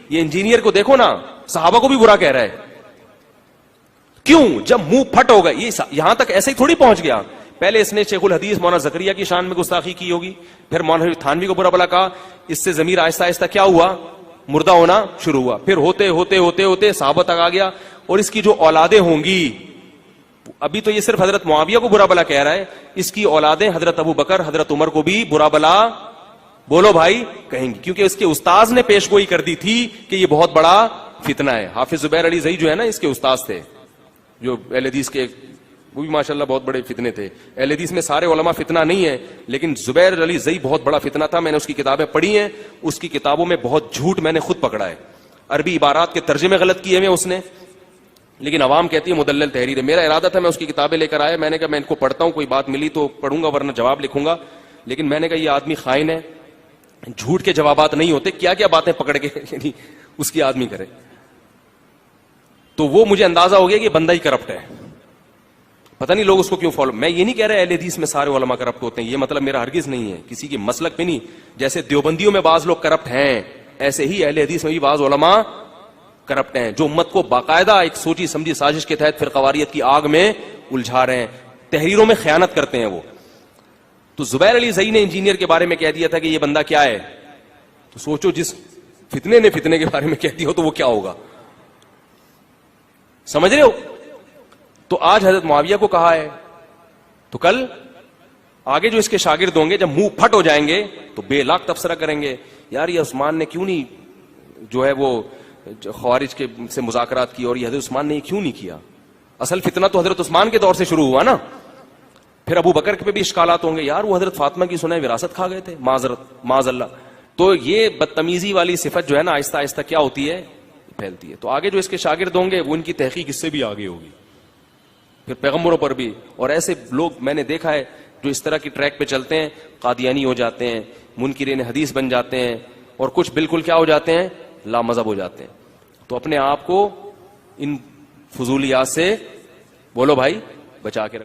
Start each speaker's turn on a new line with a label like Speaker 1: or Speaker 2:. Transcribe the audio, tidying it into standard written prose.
Speaker 1: یہ انجینئر کو دیکھو نا, صحابہ کو بھی برا کہہ رہا ہے. کیوں؟ جب منہ پھٹ ہو گئے. یہ یہاں تک ایسے ہی تھوڑی پہنچ گیا. پہلے اس نے شیخ الحدیث مولانا زکریا کی شان میں گستاخی کی ہوگی, پھر مولانا تھانوی کو برا بلا کہا, اس سے ضمیر آہستہ آہستہ کیا ہوا, مردہ ہونا شروع ہوا. پھر ہوتے ہوتے ہوتے ہوتے صحابہ تک آ گیا. اور اس کی جو اولادیں ہوں گی, ابھی تو یہ صرف حضرت معاویہ کو برا بلا کہہ رہا ہے, اس کی اولادیں حضرت ابو بکر, حضرت عمر کو بھی برا بلا بولو بھائی کہیں گی, کیونکہ اس کے استاذ نے پیش گوئی کر دی تھی کہ یہ بہت بڑا فتنہ ہے. حافظ زبیر علی زئی جو ہے نا, اس کے استاذ تھے, جو اہل حدیث کے, وہ بھی ماشاءاللہ بہت بڑے فتنے تھے. اہل حدیث میں سارے علماء فتنہ نہیں ہے, لیکن زبیر علی زئی بہت بڑا فتنہ تھا. میں نے اس کی کتابیں پڑھی ہیں, اس کی کتابوں میں بہت جھوٹ میں نے خود پکڑا ہے. عربی عبارات کے ترجمے غلط کیے ہوئے اس نے, لیکن عوام کہتی ہے مدلل تحریر ہے. میرا ارادہ تھا میں اس کی کتابیں لے کر آیا, میں نے کہا میں ان کو پڑھتا ہوں, کوئی بات ملی تو پڑھوں گا ورنہ جواب لکھوں گا. لیکن میں نے کہا یہ آدمی خائن ہے, جھوٹ کے جوابات نہیں ہوتے, کیا کیا باتیں پکڑ کے یعنی اس کی آدمی کرے. تو وہ مجھے اندازہ ہو گیا کہ بندہ ہی کرپٹ ہے. پتہ نہیں لوگ اس کو کیوں فالو. میں یہ نہیں کہہ رہا اہل حدیث میں سارے علماء کرپٹ ہوتے ہیں, یہ مطلب میرا ہرگز نہیں ہے, کسی کی مسلک پہ نہیں. جیسے دیوبندیوں میں بعض لوگ کرپٹ ہیں, ایسے ہی اہل حدیث میں بھی بعض علماء کرپٹ ہیں, جو امت کو باقاعدہ ایک سوچی سمجھی سازش کے تحت فرقواریت کی آگ میں الجھا رہے ہیں, تحریروں میں خیانت کرتے ہیں وہ. تو زبیر علی زئی نے انجینئر کے بارے میں کہہ دیا تھا کہ یہ بندہ کیا ہے, تو سوچو جس فتنے نے فتنے کے بارے میں کہہ دیا ہو تو وہ کیا ہوگا. سمجھ رہے ہو؟ تو آج حضرت معاویہ کو کہا ہے, تو کل آگے جو اس کے شاگرد ہوں گے جب منہ پھٹ ہو جائیں گے تو بے لاکھ تبصرہ کریں گے, یار یہ عثمان نے کیوں نہیں جو ہے وہ خوارج کے سے مذاکرات کی, اور یہ حضرت عثمان نے یہ کیوں نہیں کیا. اصل فتنہ تو حضرت عثمان کے دور سے شروع ہوا نا. پھر ابو بکر پہ بھی اشکالات ہوں گے, یار وہ حضرت فاطمہ کی سنیں وراثت کھا گئے تھے, معاذ اللہ. تو یہ بدتمیزی والی صفت جو ہے نا آہستہ آہستہ کیا ہوتی ہے, پھیلتی ہے. تو آگے جو اس کے شاگرد ہوں گے وہ ان کی تحقیق اس سے بھی آگے ہوگی, پھر پیغمبروں پر بھی. اور ایسے لوگ میں نے دیکھا ہے جو اس طرح کی ٹریک پہ چلتے ہیں, قادیانی ہو جاتے ہیں, منکرین حدیث بن جاتے ہیں, اور کچھ بالکل کیا ہو جاتے ہیں, لا مذہب ہو جاتے ہیں. تو اپنے آپ کو ان فضولیات سے بولو بھائی بچا کے رکھو.